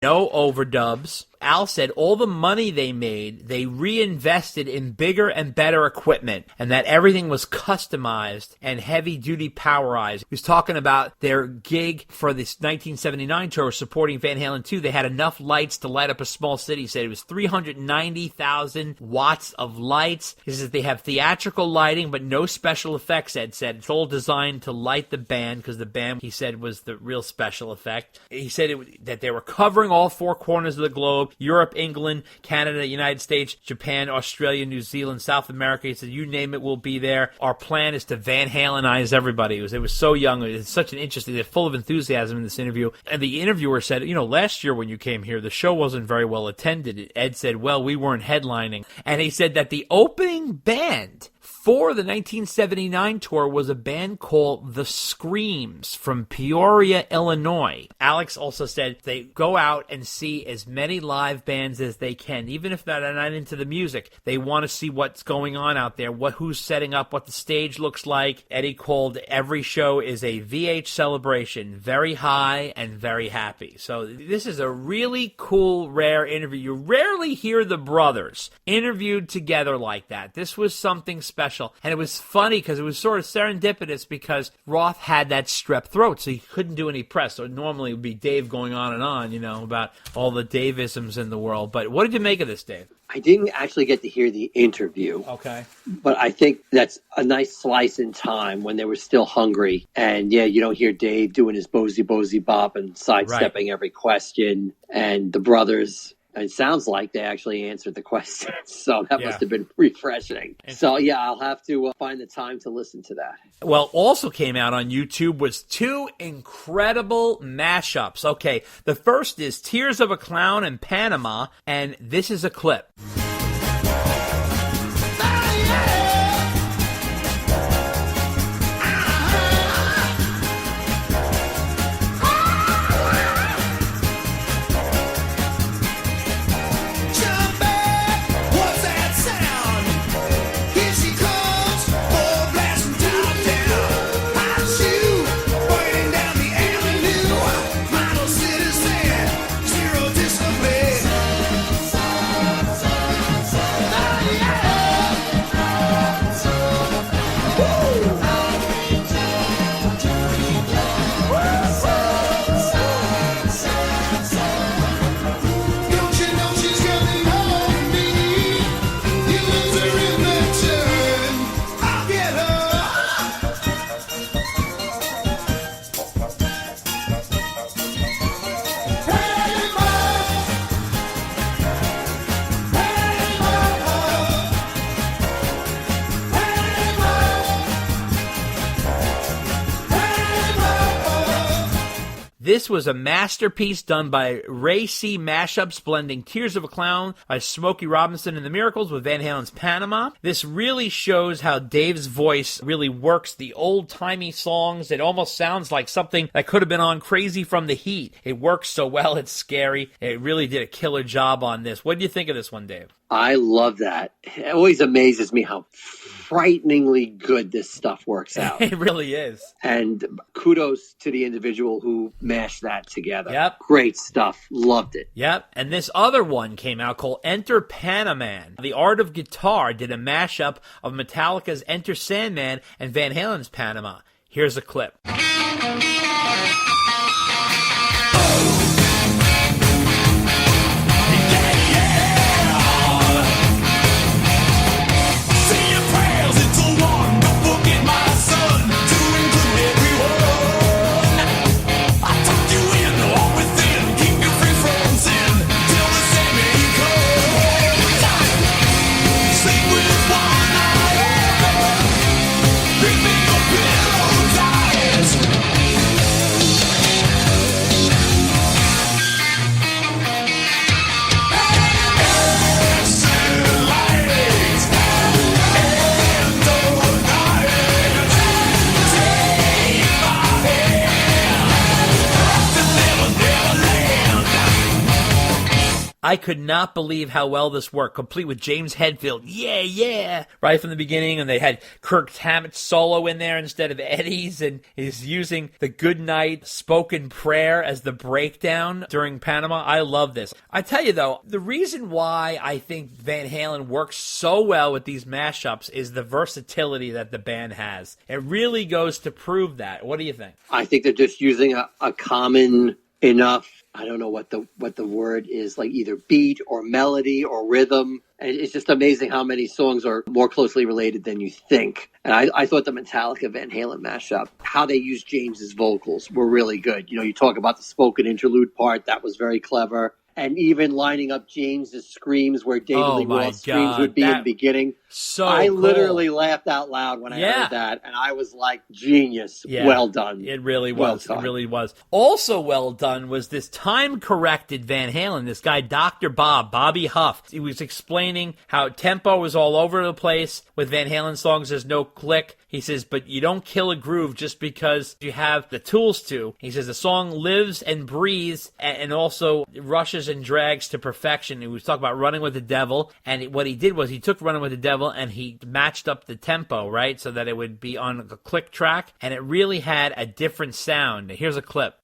no overdubs. Al said all the money they made, they reinvested in bigger and better equipment, and that everything was customized and heavy-duty powerized. He was talking about their gig for this 1979 tour supporting Van Halen 2. They had enough lights to light up a small city. He said it was 390,000 watts of lights. He says they have theatrical lighting, but no special effects, Ed said. It's all designed to light the band, because the band, he said, was the real special effect. He said that they were covering all four corners of the globe: Europe, England, Canada, United States, Japan, Australia, New Zealand, South America. He said, you name it, we'll be there. Our plan is to Van Halenize everybody. It was so young. It's such an interesting, they're full of enthusiasm in this interview. And the interviewer said, last year when you came here, the show wasn't very well attended. Ed said, well, we weren't headlining. And he said that the opening band for the 1979 tour was a band called The Screams from Peoria, Illinois. Alex also said they go out and see as many live bands as they can, even if they're not into the music. They want to see what's going on out there, who's setting up, what the stage looks like. Eddie called every show is a VH celebration, very high and very happy. So this is a really cool, rare interview. You rarely hear the brothers interviewed together like that. This was something special. And it was funny because it was sort of serendipitous, because Roth had that strep throat, so he couldn't do any press. So normally it would be Dave going on and on, about all the Dave-isms in the world. But what did you make of this, Dave? I didn't actually get to hear the interview. Okay. But I think that's a nice slice in time when they were still hungry. And yeah, you don't hear Dave doing his Bozy Bop and sidestepping every question. And the brothers, it sounds like they actually answered the questions. So that must have been refreshing. So yeah, I'll have to find the time to listen to that. Well, also came out on YouTube was two incredible mashups. Okay, the first is Tears of a Clown in Panama, and this is a clip. This was a masterpiece done by Ray C. Mashups, blending Tears of a Clown by Smokey Robinson and the Miracles with Van Halen's Panama. This really shows how Dave's voice really works the old-timey songs. It almost sounds like something that could have been on Crazy from the Heat. It works so well, it's scary. It really did a killer job on this. What do you think of this one, Dave? I love that. It always amazes me how frighteningly good this stuff works out. It really is. And kudos to the individual who mashed that together. Yep. Great stuff. Loved it. Yep. And this other one came out called Enter Panaman. The Art of Guitar did a mashup of Metallica's Enter Sandman and Van Halen's Panama. Here's a clip. I could not believe how well this worked, complete with James Hetfield, yeah, right from the beginning, and they had Kirk Hammett's solo in there instead of Eddie's, and he's using the Goodnight spoken prayer as the breakdown during Panama. I love this. I tell you though, the reason why I think Van Halen works so well with these mashups is the versatility that the band has. It really goes to prove that. What do you think? I think they're just using a common enough, I don't know what the word is, like either beat or melody or rhythm. And it's just amazing how many songs are more closely related than you think. And I thought the Metallica Van Halen mashup, how they used James's vocals were really good. You know, you talk about the spoken interlude part, that was very clever. And even lining up James's screams where David Lee Roth's screams would be in the beginning. So I cool. literally laughed out loud when I heard that. And I was like, genius. Yeah. Well done. It really was. It really was. Also well done was this time-corrected Van Halen, this guy, Dr. Bobby Huff. He was explaining how tempo was all over the place. With Van Halen songs, there's no click. He says, but you don't kill a groove just because you have the tools to. He says the song lives and breathes and also rushes and drags to perfection. He was talking about Running with the Devil, and what he did was he took Running with the Devil and he matched up the tempo, right, so that it would be on a click track, and it really had a different sound. Here's a clip.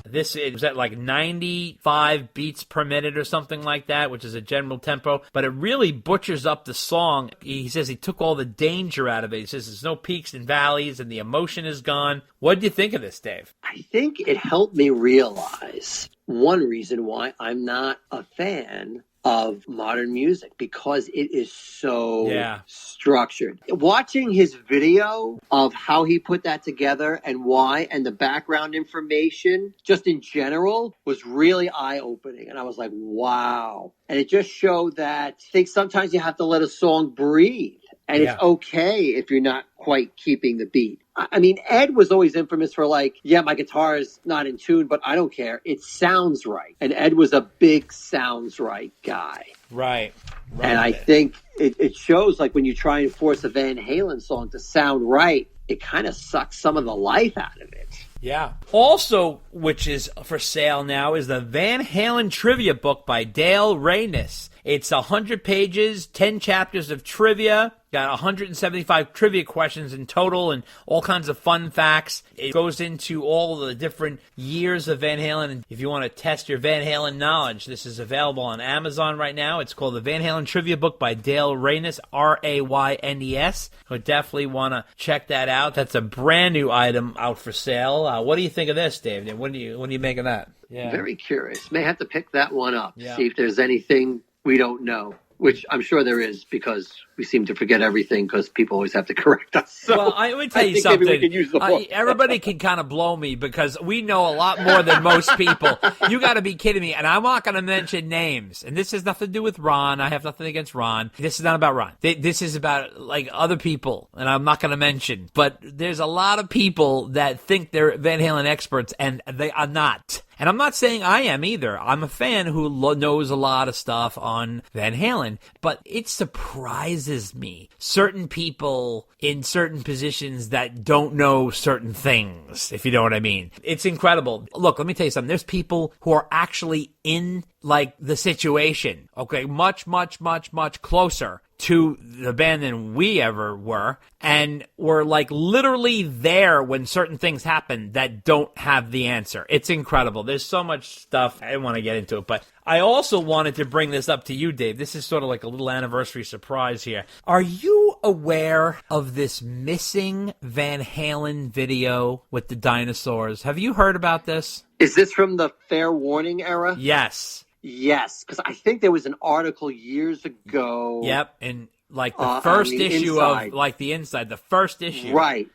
This is at like 95 beats per minute or something like that, which is a general tempo, but it really butchers up the song. He says he took all the danger out of it. He says there's no peaks and valleys and the emotion is gone. What do you think of this, Dave? I think it helped me realize one reason why I'm not a fan of modern music, because it is so structured. Watching his video of how he put that together and why, and the background information just in general was really eye-opening. And I was like, wow. And it just showed that I think sometimes you have to let a song breathe. And it's okay if you're not quite keeping the beat. I mean, Ed was always infamous for like, my guitar is not in tune, but I don't care. It sounds right. And Ed was a big sounds right guy. Right. And I think it shows, like, when you try and force a Van Halen song to sound right, it kind of sucks some of the life out of it. Yeah. Also, which is for sale now, is the Van Halen trivia book by Dale Reynes. It's 100 pages, 10 chapters of trivia. Got 175 trivia questions in total and all kinds of fun facts. It goes into all the different years of Van Halen. And if you want to test your Van Halen knowledge, this is available on Amazon right now. It's called the Van Halen Trivia Book by Dale Reynes, Raynes. So definitely want to check that out. That's a brand new item out for sale. What do you think of this, Dave? What do you make of that? Yeah. Very curious. May have to pick that one up. Yeah. See if there's anything we don't know. Which I'm sure there is, because we seem to forget everything because people always have to correct us. So well, let me tell you something. Maybe we can use the book. Everybody can kind of blow me because we know a lot more than most people. You got to be kidding me. And I'm not going to mention names. And this has nothing to do with Ron. I have nothing against Ron. This is not about Ron. This is about like other people. And I'm not going to mention. But there's a lot of people that think they're Van Halen experts, and they are not. And I'm not saying I am either. I'm a fan who knows a lot of stuff on Van Halen, but it surprises me. Certain people in certain positions that don't know certain things, if you know what I mean. It's incredible. Look, let me tell you something. There's people who are actually in, like, the situation, okay, much, much, much, much closer to the band than we ever were, and we're like literally there when certain things happen that don't have the answer. It's incredible. There's so much stuff. I didn't want to get into it, but I also wanted to bring this up to you, Dave. This is sort of like a little anniversary surprise here. Are you aware of this missing Van Halen video with the dinosaurs? Have you heard about this? Is this from the Fair Warning era? Yes. Yes, because I think there was an article years ago. Yep, and like the first issue inside. of like the inside, the first issue. Right.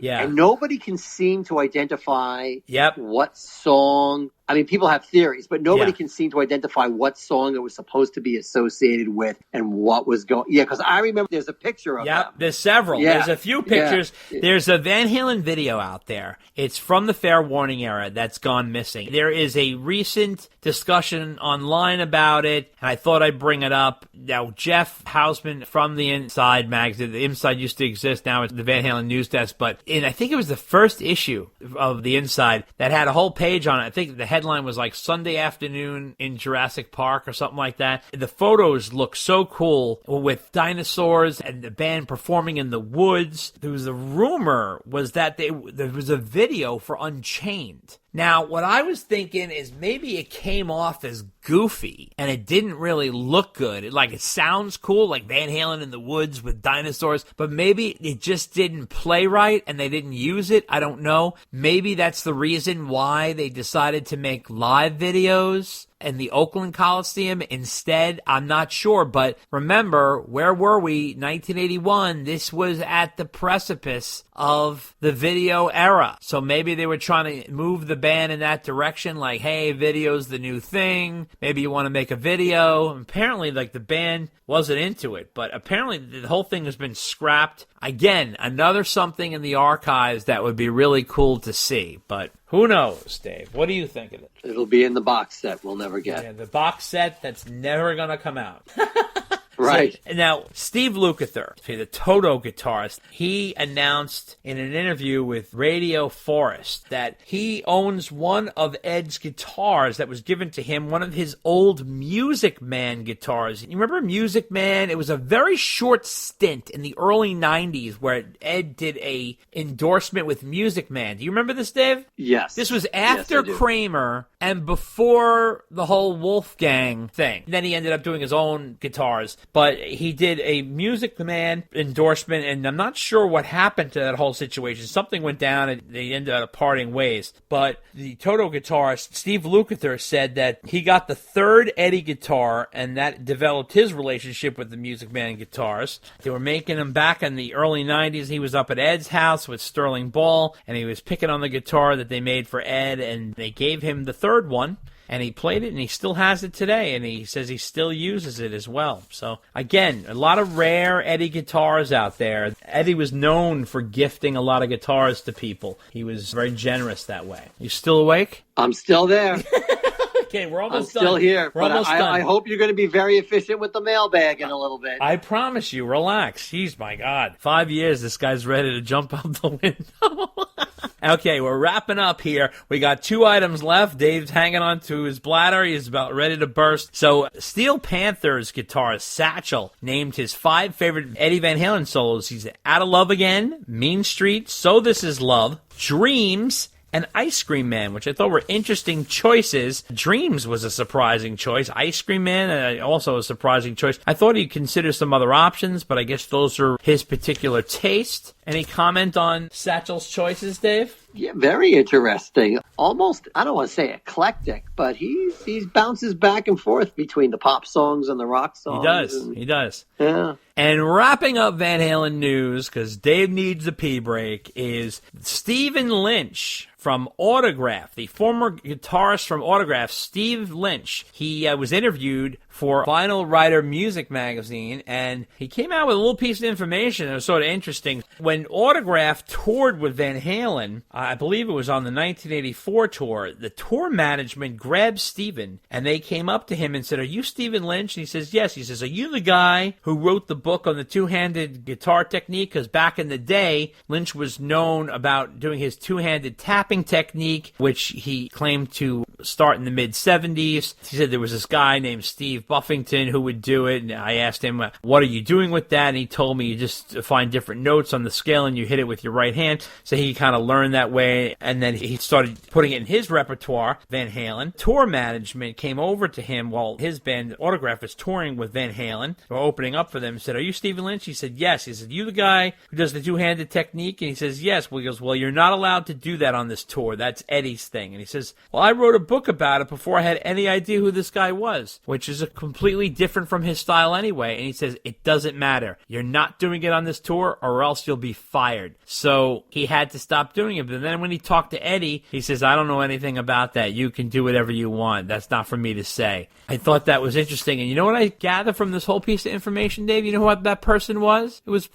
Yeah. And nobody can seem to identify Yep. what song. I mean, people have theories, but nobody can seem to identify what song it was supposed to be associated with and what was going. Yeah, because I remember there's a picture of them. There's several. Yeah. There's a few pictures. Yeah. There's a Van Halen video out there. It's from the Fair Warning era that's gone missing. There is a recent discussion online about it, and I thought I'd bring it up. Now, Jeff Hausman from the Inside magazine, the Inside used to exist, now it's the Van Halen News Desk, but I think it was the first issue of the Inside that had a whole page on it. I think the headline was like Sunday afternoon in Jurassic Park or something like that. The photos look so cool with dinosaurs and the band performing in the woods. There was a rumor was that there was a video for Unchained. Now, what I was thinking is maybe it came off as goofy and it didn't really look good. It sounds cool, like Van Halen in the woods with dinosaurs, but maybe it just didn't play right and they didn't use it. I don't know. Maybe that's the reason why they decided to make live videos in the Oakland Coliseum instead. I'm not sure, but remember, where were we? 1981. This was at the precipice of the video era. So maybe they were trying to move the band in that direction, like, hey, video's the new thing. Maybe you want to make a video. Apparently, the band wasn't into it, but apparently the whole thing has been scrapped. Again, another something in the archives that would be really cool to see, but who knows, Dave? What do you think of it? It'll be in the box set we'll never get. Yeah, the box set that's never going to come out. Right. So, now, Steve Lukather, the Toto guitarist, he announced in an interview with Radio Forest that he owns one of Ed's guitars that was given to him, one of his old Music Man guitars. You remember Music Man? It was a very short stint in the early 90s where Ed did a endorsement with Music Man. Do you remember this, Dave? Yes. This was after Kramer and before the whole Wolfgang thing. Then he ended up doing his own guitars. But he did a Music Man endorsement, and I'm not sure what happened to that whole situation. Something went down, and they ended up parting ways. But the Toto guitarist, Steve Lukather, said that he got the third Eddie guitar, and that developed his relationship with the Music Man guitars. They were making them back in the early 90s. He was up at Ed's house with Sterling Ball, and he was picking on the guitar that they made for Ed, and they gave him the third one. And he played it, and he still has it today, and he says he still uses it as well. So, again, a lot of rare Eddie guitars out there. Eddie was known for gifting a lot of guitars to people. He was very generous that way. You still awake? I'm still there. Okay, we're almost done. I'm still here. We're almost done. I hope you're going to be very efficient with the mailbag in a little bit. I promise you, relax. Jeez, my God. 5 years, this guy's ready to jump out the window. Okay, we're wrapping up here. We got 2 items left. Dave's hanging on to his bladder. He's about ready to burst. So, Steel Panther's guitarist, Satchel, named his 5 favorite Eddie Van Halen solos. He's Out of Love Again, Mean Street, So This Is Love, Dreams, and Ice Cream Man, which I thought were interesting choices. Dreams was a surprising choice. Ice Cream Man, also a surprising choice. I thought he'd consider some other options, but I guess those are his particular taste. Any comment on Satchel's choices, Dave? Yeah, very interesting. Almost, I don't want to say eclectic, but he bounces back and forth between the pop songs and the rock songs. He does. Yeah. And wrapping up Van Halen news, because Dave needs a pee break, is Stephen Lynch from Autograph, the former guitarist from Autograph, Steve Lynch. He was interviewed for Vinyl Writer Music magazine, and he came out with a little piece of information that was sort of interesting. When Autograph toured with Van Halen, I believe it was on the 1984 tour, the tour management grabbed Stephen, and they came up to him and said, "Are you Stephen Lynch?" And he says, "Yes." He says, "Are you the guy who wrote the book on the two-handed guitar technique?" Because back in the day, Lynch was known about doing his two-handed tapping technique, which he claimed to start in the mid-70s. He said there was this guy named Steve Buffington who would do it, and I asked him, "What are you doing with that?" And he told me you just find different notes on the scale and you hit it with your right hand. So he kind of learned that way, and then he started putting it in his repertoire, Van Halen. Tour management came over to him while his band Autograph was touring with Van Halen. They were opening up for them and said, "Are you Stephen Lynch?" He said, "Yes." He said, "You the guy who does the two-handed technique?" And he says, "Yes." Well, he goes, "Well, you're not allowed to do that on this tour. That's Eddie's thing." And he says, "Well, I wrote a book book about it before I had any idea who this guy was, which is a completely different from his style anyway. And he says, it doesn't matter. You're not doing it on this tour or else you'll be fired. So he had to stop doing it. But then when he talked to Eddie, he says, I don't know anything about that. You can do whatever you want. That's not for me to say. I thought that was interesting. And you know what I gather from this whole piece of information, Dave? You know what that person was? It was